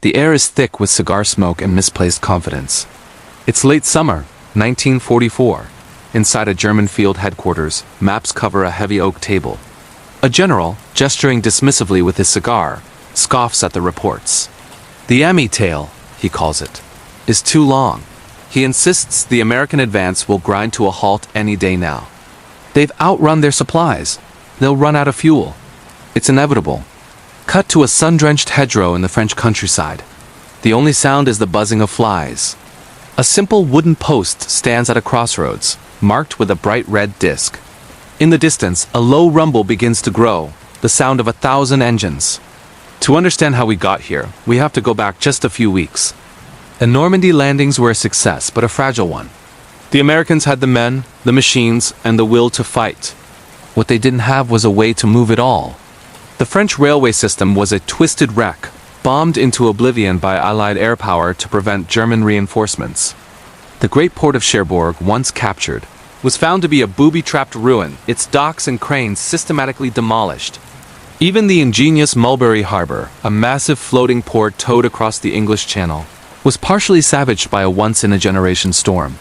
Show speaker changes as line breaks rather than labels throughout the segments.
The air is thick with cigar smoke and misplaced confidence. It's late summer, 1944. Inside a German field headquarters, maps cover a heavy oak table. A general, gesturing dismissively with his cigar, scoffs at the reports. The Emmy tail, he calls it, is too long. He insists the American advance will grind to a halt any day now. They've outrun their supplies. They'll run out of fuel. It's inevitable. Cut to a sun-drenched hedgerow in the French countryside. The only sound is the buzzing of flies. A simple wooden post stands at a crossroads, marked with a bright red disc. In the distance, a low rumble begins to grow, the sound of 1,000 engines. To understand how we got here, we have to go back just a few weeks. The Normandy landings were a success, but a fragile one. The Americans had the men, the machines, and the will to fight. What they didn't have was a way to move it all. The French railway system was a twisted wreck, bombed into oblivion by Allied air power to prevent German reinforcements. The great port of Cherbourg, once captured, was found to be a booby-trapped ruin, its docks and cranes systematically demolished. Even the ingenious Mulberry harbor, a massive floating port towed across the English Channel, was partially savaged by a once-in-a-generation storm.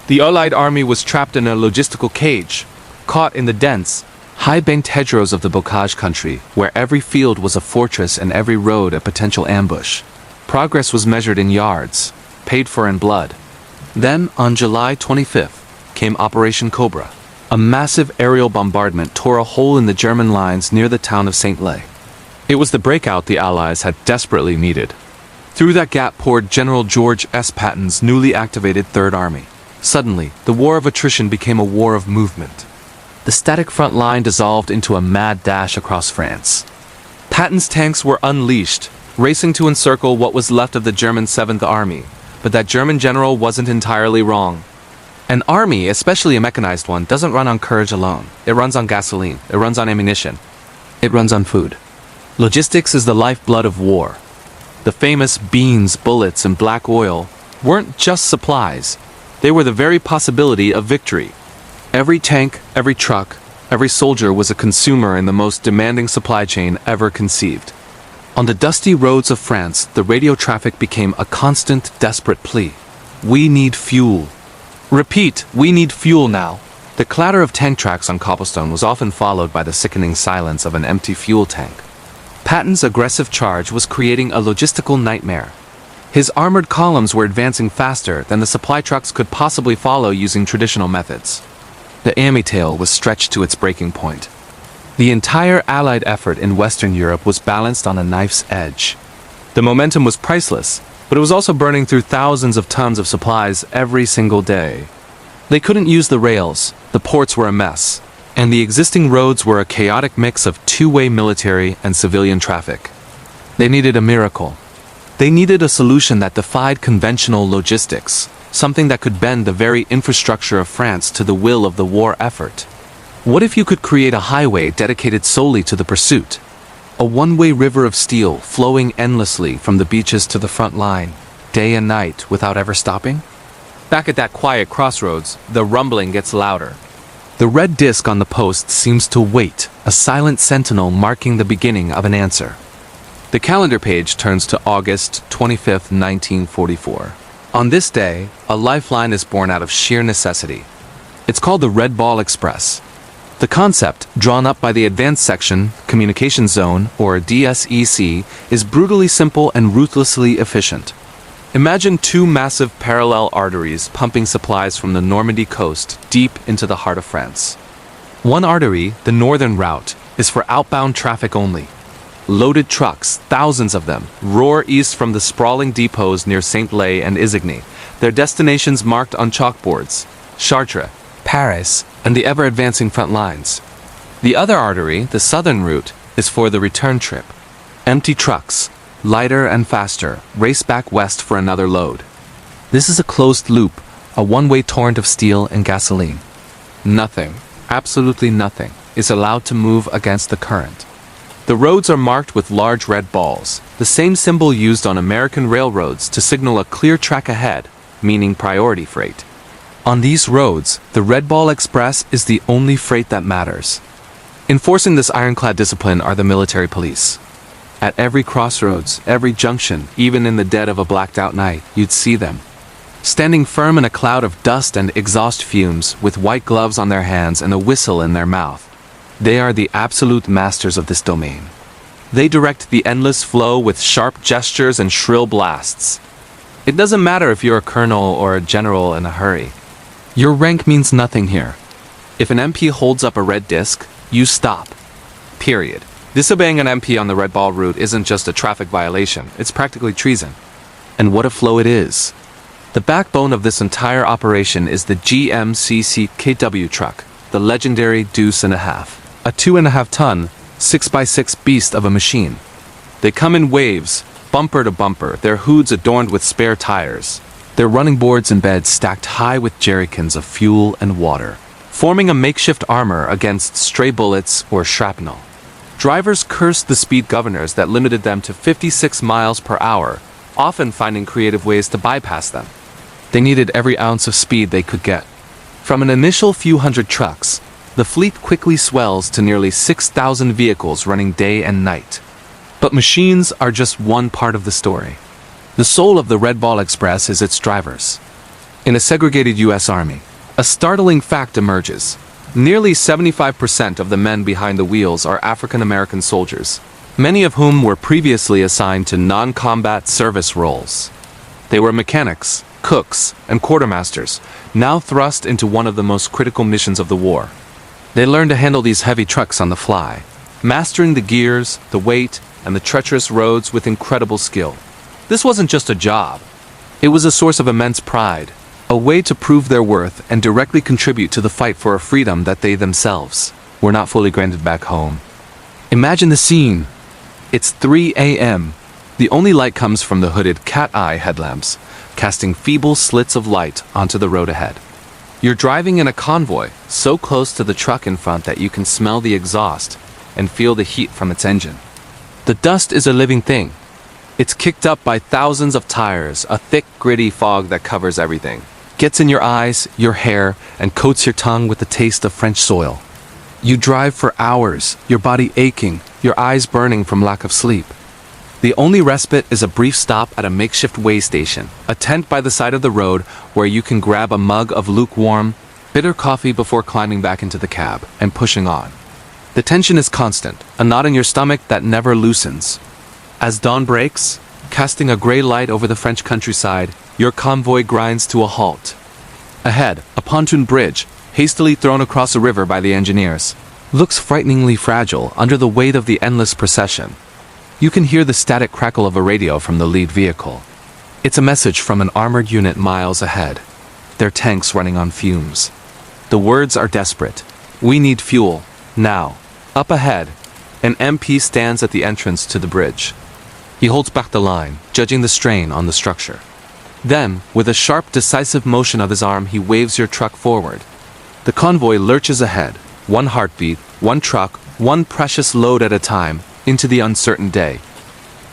The Allied army was trapped in a logistical cage, caught in the dense, high-banked hedgerows of the bocage country, where every field was a fortress and every road a potential ambush. Progress was measured in yards, paid for in blood. Then, on July 25th, came Operation Cobra. A massive aerial bombardment tore a hole in the German lines near the town of Saint-Lay. It was the breakout the Allies had desperately needed. Through that gap poured General George S. Patton's newly activated Third Army. Suddenly, the war of attrition became a war of movement. The static front line dissolved into a mad dash across France. Patton's tanks were unleashed, racing to encircle what was left of the German 7th Army, but that German general wasn't entirely wrong. An army, especially a mechanized one, doesn't run on courage alone. It runs on gasoline. It runs on ammunition. It runs on food. Logistics is the lifeblood of war. The famous beans, bullets, and black oil weren't just supplies. They were the very possibility of victory. Every tank, every truck, every soldier was a consumer in the most demanding supply chain ever conceived. On the dusty roads of France, the radio traffic became a constant, desperate plea. We need fuel. Repeat, we need fuel now. The clatter of tank tracks on cobblestone was often followed by the sickening silence of an empty fuel tank. Patton's aggressive charge was creating a logistical nightmare. His armored columns were advancing faster than the supply trucks could possibly follow using traditional methods. The Emmy tail was stretched to its breaking point. The entire Allied effort in Western Europe was balanced on a knife's edge. The momentum was priceless, but it was also burning through thousands of tons of supplies every single day. They couldn't use the rails, the ports were a mess, and the existing roads were a chaotic mix of two-way military and civilian traffic. They needed a miracle. They needed a solution that defied conventional logistics, something that could bend the very infrastructure of France to the will of the war effort. What if you could create a highway dedicated solely to the pursuit? A one-way river of steel flowing endlessly from the beaches to the front line, day and night without ever stopping? Back at that quiet crossroads, the rumbling gets louder. The red disc on the post seems to wait, a silent sentinel marking the beginning of an answer. The calendar page turns to August 25th, 1944. On this day, a lifeline is born out of sheer necessity. It's called the Red Ball Express. The concept, drawn up by the Advanced Section, Communication Zone, or DSEC, is brutally simple and ruthlessly efficient. Imagine two massive parallel arteries pumping supplies from the Normandy coast deep into the heart of France. One artery, the northern route, is for outbound traffic only. Loaded trucks, thousands of them, roar east from the sprawling depots near Saint-Lay and Isigny, their destinations marked on chalkboards: Chartres, Paris, and the ever-advancing front lines. The other artery, the southern route, is for the return trip. Empty trucks, lighter and faster, race back west for another load. This is a closed loop, a one-way torrent of steel and gasoline. Nothing, absolutely nothing, is allowed to move against the current. The roads are marked with large red balls, the same symbol used on American railroads to signal a clear track ahead, meaning priority freight. On these roads, the Red Ball Express is the only freight that matters. Enforcing this ironclad discipline are the military police. At every crossroads, every junction, even in the dead of a blacked-out night, you'd see them. Standing firm in a cloud of dust and exhaust fumes, with white gloves on their hands and a whistle in their mouth. They are the absolute masters of this domain. They direct the endless flow with sharp gestures and shrill blasts. It doesn't matter if you're a colonel or a general in a hurry. Your rank means nothing here. If an MP holds up a red disc, you stop. Period. Disobeying an MP on the red ball route isn't just a traffic violation, it's practically treason. And what a flow it is. The backbone of this entire operation is the GMCC-KW truck, the legendary deuce-and-a-half. A 2.5-ton, 6x6 beast of a machine. They come in waves, bumper to bumper, their hoods adorned with spare tires, their running boards and beds stacked high with jerrycans of fuel and water, forming a makeshift armor against stray bullets or shrapnel. Drivers cursed the speed governors that limited them to 56 miles per hour, often finding creative ways to bypass them. They needed every ounce of speed they could get. From an initial few hundred trucks, the fleet quickly swells to nearly 6,000 vehicles running day and night. But machines are just one part of the story. The soul of the Red Ball Express is its drivers. In a segregated U.S. Army, a startling fact emerges. Nearly 75% of the men behind the wheels are African American soldiers, many of whom were previously assigned to non-combat service roles. They were mechanics, cooks, and quartermasters, now thrust into one of the most critical missions of the war. They learned to handle these heavy trucks on the fly, mastering the gears, the weight, and the treacherous roads with incredible skill. This wasn't just a job. It was a source of immense pride, a way to prove their worth and directly contribute to the fight for a freedom that they themselves were not fully granted back home. Imagine the scene. It's 3 a.m. The only light comes from the hooded cat-eye headlamps, casting feeble slits of light onto the road ahead. You're driving in a convoy, so close to the truck in front that you can smell the exhaust and feel the heat from its engine. The dust is a living thing. It's kicked up by thousands of tires, a thick, gritty fog that covers everything. Gets in your eyes, your hair, and coats your tongue with the taste of French soil. You drive for hours, your body aching, your eyes burning from lack of sleep. The only respite is a brief stop at a makeshift way station, a tent by the side of the road where you can grab a mug of lukewarm, bitter coffee before climbing back into the cab and pushing on. The tension is constant, a knot in your stomach that never loosens. As dawn breaks, casting a gray light over the French countryside, your convoy grinds to a halt. Ahead, a pontoon bridge, hastily thrown across a river by the engineers, looks frighteningly fragile under the weight of the endless procession. You can hear the static crackle of a radio from the lead vehicle. It's a message from an armored unit miles ahead, their tanks running on fumes. The words are desperate. We need fuel, now. Up ahead, an MP stands at the entrance to the bridge. He holds back the line, judging the strain on the structure. Then, with a sharp, decisive motion of his arm, he waves your truck forward. The convoy lurches ahead, one heartbeat, one truck, one precious load at a time, into the uncertain day.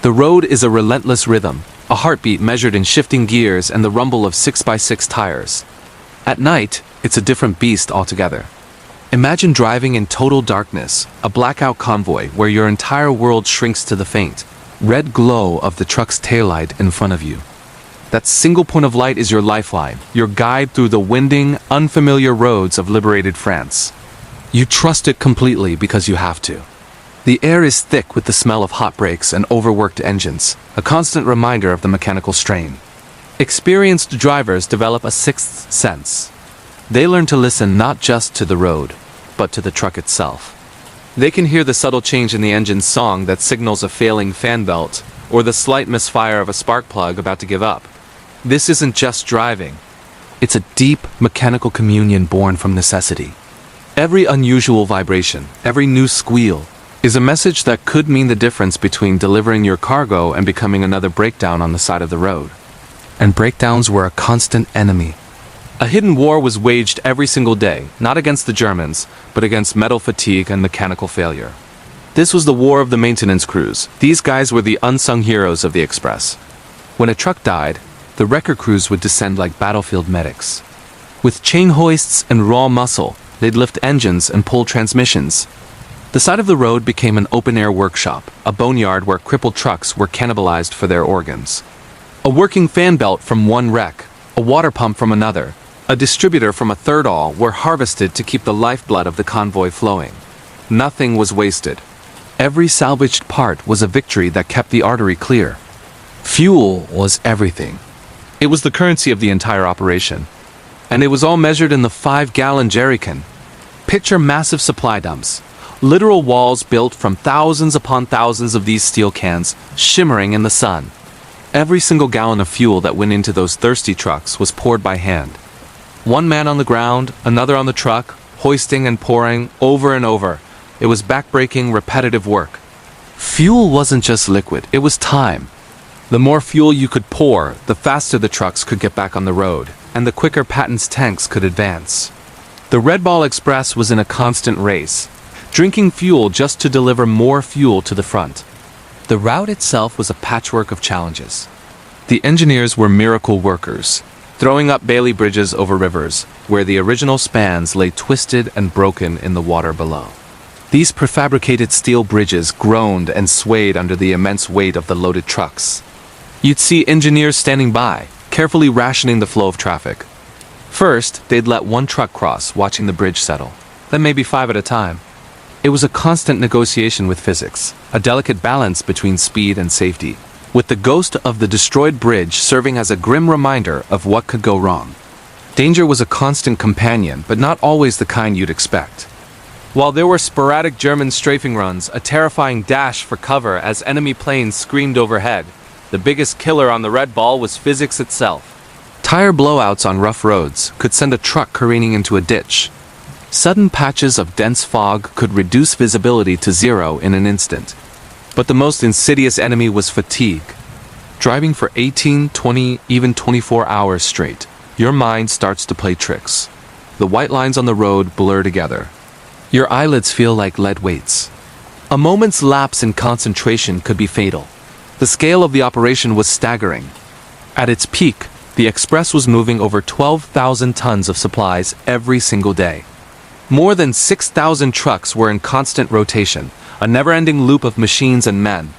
The road is a relentless rhythm, a heartbeat measured in shifting gears and the rumble of 6x6 tires. At night, it's a different beast altogether. Imagine driving in total darkness, a blackout convoy where your entire world shrinks to the faint, red glow of the truck's taillight in front of you. That single point of light is your lifeline, your guide through the winding, unfamiliar roads of liberated France. You trust it completely because you have to. The air is thick with the smell of hot brakes and overworked engines, a constant reminder of the mechanical strain. Experienced drivers develop a sixth sense. They learn to listen not just to the road, but to the truck itself. They can hear the subtle change in the engine's song that signals a failing fan belt, or the slight misfire of a spark plug about to give up. This isn't just driving. It's a deep, mechanical communion born from necessity. Every unusual vibration, every new squeal, is a message that could mean the difference between delivering your cargo and becoming another breakdown on the side of the road. And breakdowns were a constant enemy. A hidden war was waged every single day, not against the Germans, but against metal fatigue and mechanical failure. This was the war of the maintenance crews. These guys were the unsung heroes of the Express. When a truck died, the wrecker crews would descend like battlefield medics. With chain hoists and raw muscle, they'd lift engines and pull transmissions. The side of the road became an open-air workshop, a boneyard where crippled trucks were cannibalized for their organs. A working fan belt from one wreck, a water pump from another, a distributor from a third all were harvested to keep the lifeblood of the convoy flowing. Nothing was wasted. Every salvaged part was a victory that kept the artery clear. Fuel was everything. It was the currency of the entire operation. And it was all measured in the 5-gallon jerrycan. Picture massive supply dumps. Literal walls built from thousands upon thousands of these steel cans, shimmering in the sun. Every single gallon of fuel that went into those thirsty trucks was poured by hand. One man on the ground, another on the truck, hoisting and pouring over and over. It was backbreaking, repetitive work. Fuel wasn't just liquid, it was time. The more fuel you could pour, the faster the trucks could get back on the road, and the quicker Patton's tanks could advance. The Red Ball Express was in a constant race, drinking fuel just to deliver more fuel to the front. The route itself was a patchwork of challenges. The engineers were miracle workers, throwing up Bailey bridges over rivers, where the original spans lay twisted and broken in the water below. These prefabricated steel bridges groaned and swayed under the immense weight of the loaded trucks. You'd see engineers standing by, carefully rationing the flow of traffic. First, they'd let one truck cross, watching the bridge settle, then maybe 5 at a time. It was a constant negotiation with physics, a delicate balance between speed and safety, with the ghost of the destroyed bridge serving as a grim reminder of what could go wrong. Danger was a constant companion, but not always the kind you'd expect. While there were sporadic German strafing runs, a terrifying dash for cover as enemy planes screamed overhead, the biggest killer on the Red Ball was physics itself. Tire blowouts on rough roads could send a truck careening into a ditch. Sudden patches of dense fog could reduce visibility to 0 in an instant. But the most insidious enemy was fatigue. Driving for 18, 20, even 24 hours straight, your mind starts to play tricks. The white lines on the road blur together. Your eyelids feel like lead weights. A moment's lapse in concentration could be fatal. The scale of the operation was staggering. At its peak, the Express was moving over 12,000 tons of supplies every single day. More than 6,000 trucks were in constant rotation, a never-ending loop of machines and men.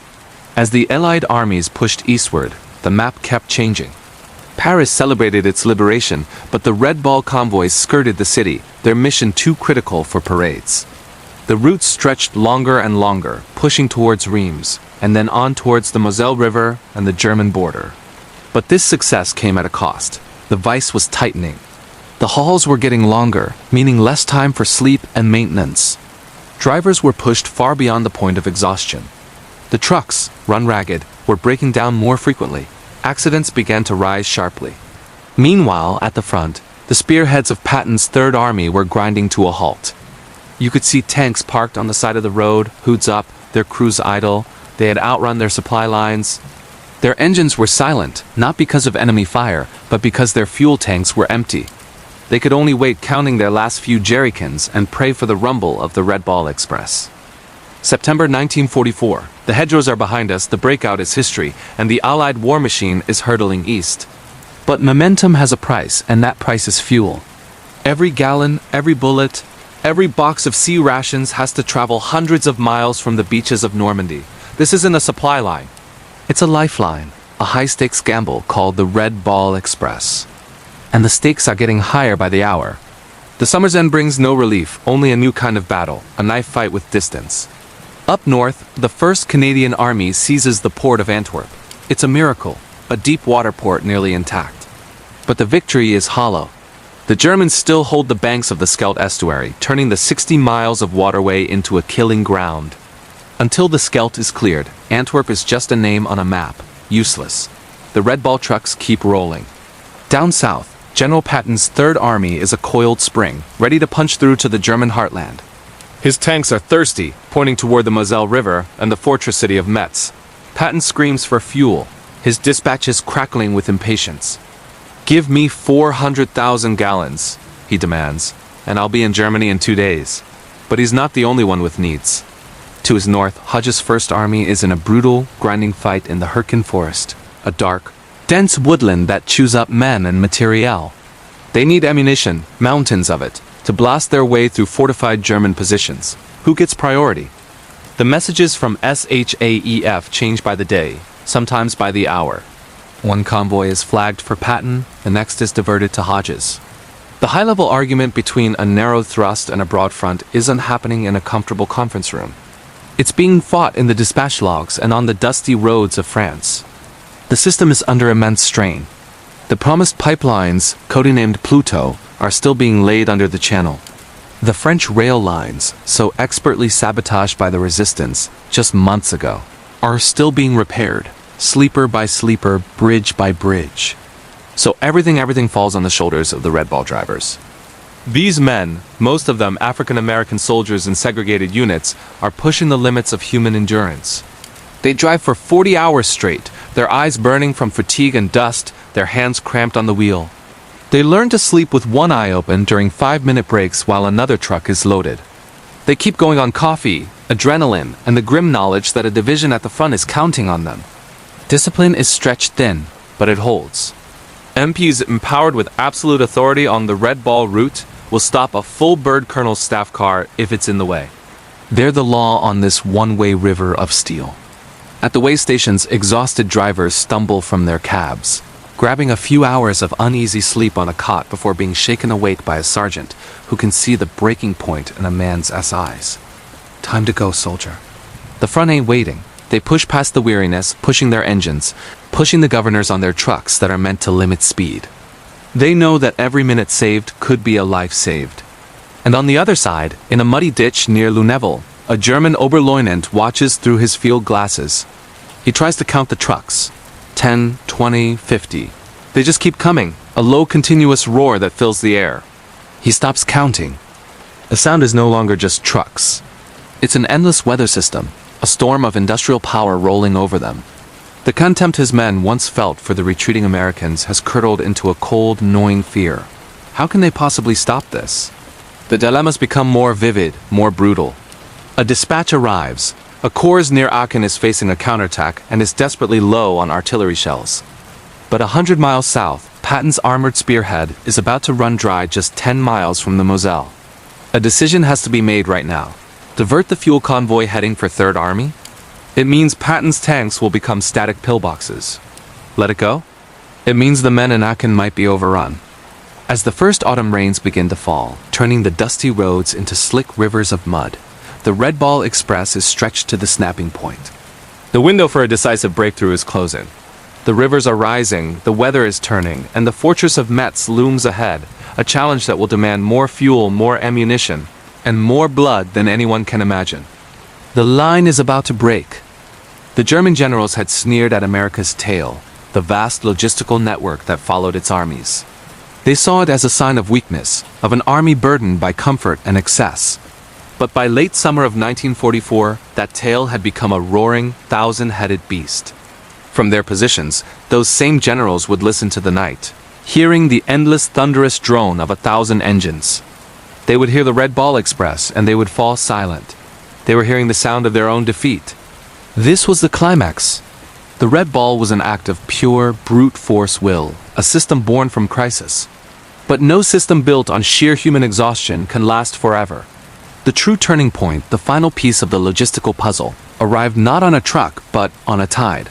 As the Allied armies pushed eastward, the map kept changing. Paris celebrated its liberation, but the Red Ball convoys skirted the city, their mission too critical for parades. The routes stretched longer and longer, pushing towards Reims, and then on towards the Moselle River and the German border. But this success came at a cost. The vice was tightening. The hauls were getting longer, meaning less time for sleep and maintenance. Drivers were pushed far beyond the point of exhaustion. The trucks, run ragged, were breaking down more frequently. Accidents began to rise sharply. Meanwhile, at the front, the spearheads of Patton's Third Army were grinding to a halt. You could see tanks parked on the side of the road, hoods up, their crews idle. They had outrun their supply lines. Their engines were silent, not because of enemy fire, but because their fuel tanks were empty. They could only wait counting their last few jerrycans and pray for the rumble of the Red Ball Express. September 1944. The hedgerows are behind us, the breakout is history, and the Allied war machine is hurtling east. But momentum has a price, and that price is fuel. Every gallon, every bullet, every box of sea rations has to travel hundreds of miles from the beaches of Normandy. This isn't a supply line. It's a lifeline, a high-stakes gamble called the Red Ball Express. And the stakes are getting higher by the hour. The summer's end brings no relief, only a new kind of battle, a knife fight with distance. Up north, the 1st Canadian Army seizes the port of Antwerp. It's a miracle, a deep water port nearly intact. But the victory is hollow. The Germans still hold the banks of the Scheldt estuary, turning the 60 miles of waterway into a killing ground. Until the Scheldt is cleared, Antwerp is just a name on a map, useless. The Red Ball trucks keep rolling. Down south, General Patton's Third Army is a coiled spring, ready to punch through to the German heartland. His tanks are thirsty, pointing toward the Moselle River and the fortress city of Metz. Patton screams for fuel, his dispatches crackling with impatience. "Give me 400,000 gallons, he demands, and I'll be in Germany in 2 days. But he's not the only one with needs. To his north, Hodge's First Army is in a brutal, grinding fight in the Hürtgen forest, a dark, dense woodland that chews up men and materiel. They need ammunition, mountains of it, to blast their way through fortified German positions. Who gets priority? The messages from SHAEF change by the day, sometimes by the hour. One convoy is flagged for Patton, the next is diverted to Hodges. The high-level argument between a narrow thrust and a broad front isn't happening in a comfortable conference room. It's being fought in the dispatch logs and on the dusty roads of France. The system is under immense strain. The promised pipelines, codenamed Pluto, are still being laid under the channel. The French rail lines, so expertly sabotaged by the resistance just months ago, are still being repaired, sleeper by sleeper, bridge by bridge. So everything falls on the shoulders of the Red Ball drivers. These men, most of them African American soldiers in segregated units, are pushing the limits of human endurance. They drive for 40 hours straight, their eyes burning from fatigue and dust, their hands cramped on the wheel. They learn to sleep with one eye open during 5-minute breaks while another truck is loaded. They keep going on coffee, adrenaline, and the grim knowledge that a division at the front is counting on them. Discipline is stretched thin, but it holds. MPs empowered with absolute authority on the Red Ball route will stop a full bird colonel's staff car if it's in the way. They're the law on this one-way river of steel. At the way stations, exhausted drivers stumble from their cabs, grabbing a few hours of uneasy sleep on a cot before being shaken awake by a sergeant who can see the breaking point in a man's eyes. Time to go, soldier. The front ain't waiting. They push past the weariness, pushing their engines, pushing the governors on their trucks that are meant to limit speed. They know that every minute saved could be a life saved. And on the other side, in a muddy ditch near Lunéville, a German Oberleutnant watches through his field glasses. He tries to count the trucks. 10, 20, 50. They just keep coming, a low continuous roar that fills the air. He stops counting. The sound is no longer just trucks. It's an endless weather system, a storm of industrial power rolling over them. The contempt his men once felt for the retreating Americans has curdled into a cold, gnawing fear. How can they possibly stop this? The dilemmas become more vivid, more brutal. A dispatch arrives. A corps near Aachen is facing a counterattack and is desperately low on artillery shells. But 100 miles south, Patton's armored spearhead is about to run dry just 10 miles from the Moselle. A decision has to be made right now. Divert the fuel convoy heading for 3rd Army? It means Patton's tanks will become static pillboxes. Let it go? It means the men in Aachen might be overrun. As the first autumn rains begin to fall, turning the dusty roads into slick rivers of mud, the Red Ball Express is stretched to the snapping point. The window for a decisive breakthrough is closing. The rivers are rising, the weather is turning, and the fortress of Metz looms ahead, a challenge that will demand more fuel, more ammunition, and more blood than anyone can imagine. The line is about to break. The German generals had sneered at America's tail, the vast logistical network that followed its armies. They saw it as a sign of weakness, of an army burdened by comfort and excess. But by late summer of 1944, that tail had become a roaring, 1,000-headed beast. From their positions, those same generals would listen to the night, hearing the endless thunderous drone of 1,000 engines. They would hear the Red Ball Express, and they would fall silent. They were hearing the sound of their own defeat. This was the climax. The Red Ball was an act of pure, brute force will, a system born from crisis. But no system built on sheer human exhaustion can last forever. The true turning point, the final piece of the logistical puzzle, arrived not on a truck, but on a tide.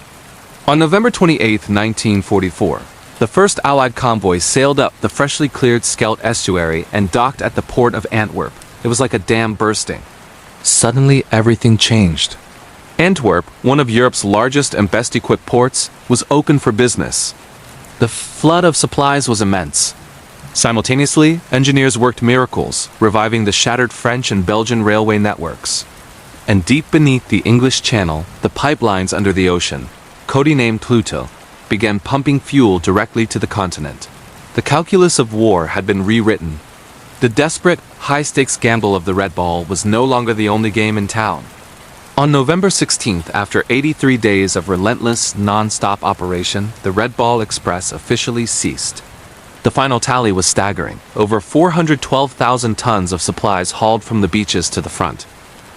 On November 28, 1944, the first Allied convoy sailed up the freshly cleared Scheldt estuary and docked at the port of Antwerp. It was like a dam bursting. Suddenly, everything changed. Antwerp, one of Europe's largest and best-equipped ports, was open for business. The flood of supplies was immense. Simultaneously, engineers worked miracles, reviving the shattered French and Belgian railway networks. And deep beneath the English Channel, the pipelines under the ocean, codenamed Pluto, began pumping fuel directly to the continent. The calculus of war had been rewritten. The desperate, high-stakes gamble of the Red Ball was no longer the only game in town. On November 16th, after 83 days of relentless, non-stop operation, the Red Ball Express officially ceased. The final tally was staggering. Over 412,000 tons of supplies hauled from the beaches to the front.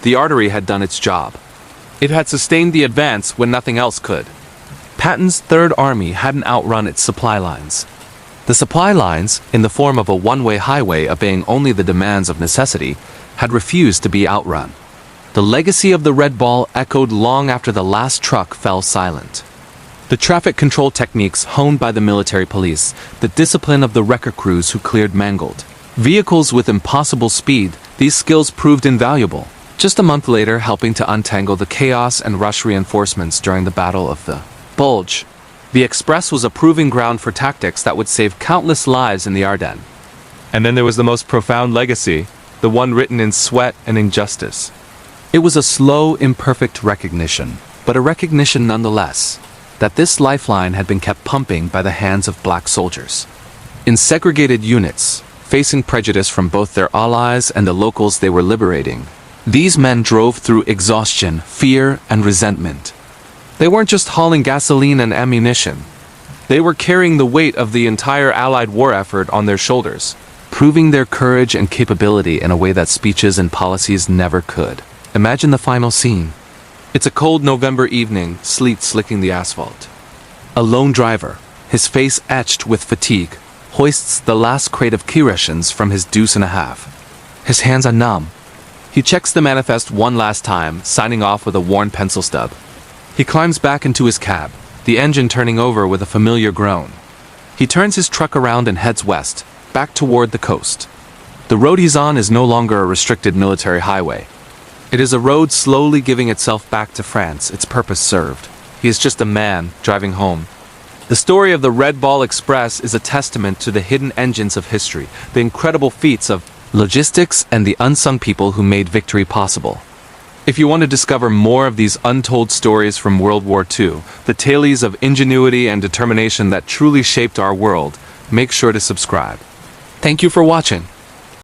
The artery had done its job. It had sustained the advance when nothing else could. Patton's 3rd Army hadn't outrun its supply lines. The supply lines, in the form of a one-way highway obeying only the demands of necessity, had refused to be outrun. The legacy of the Red Ball echoed long after the last truck fell silent. The traffic control techniques honed by the military police, the discipline of the wrecker crews who cleared mangled vehicles with impossible speed, these skills proved invaluable. Just a month later, helping to untangle the chaos and rush reinforcements during the Battle of the Bulge, the Express was a proving ground for tactics that would save countless lives in the Ardennes. And then there was the most profound legacy, the one written in sweat and injustice. It was a slow, imperfect recognition, but a recognition nonetheless, that this lifeline had been kept pumping by the hands of black soldiers. In segregated units, facing prejudice from both their allies and the locals they were liberating, these men drove through exhaustion, fear, and resentment. They weren't just hauling gasoline and ammunition. They were carrying the weight of the entire Allied war effort on their shoulders, proving their courage and capability in a way that speeches and policies never could. Imagine the final scene. It's a cold November evening, sleet slicking the asphalt. A lone driver, his face etched with fatigue, hoists the last crate of key rations from his deuce-and-a-half. His hands are numb. He checks the manifest one last time, signing off with a worn pencil stub. He climbs back into his cab, the engine turning over with a familiar groan. He turns his truck around and heads west, back toward the coast. The road he's on is no longer a restricted military highway. It is a road slowly giving itself back to France, its purpose served. He is just a man driving home. The story of the Red Ball Express is a testament to the hidden engines of history, the incredible feats of logistics, and the unsung people who made victory possible. If you want to discover more of these untold stories from World War II, the tales of ingenuity and determination that truly shaped our world, make sure to subscribe. Thank you for watching.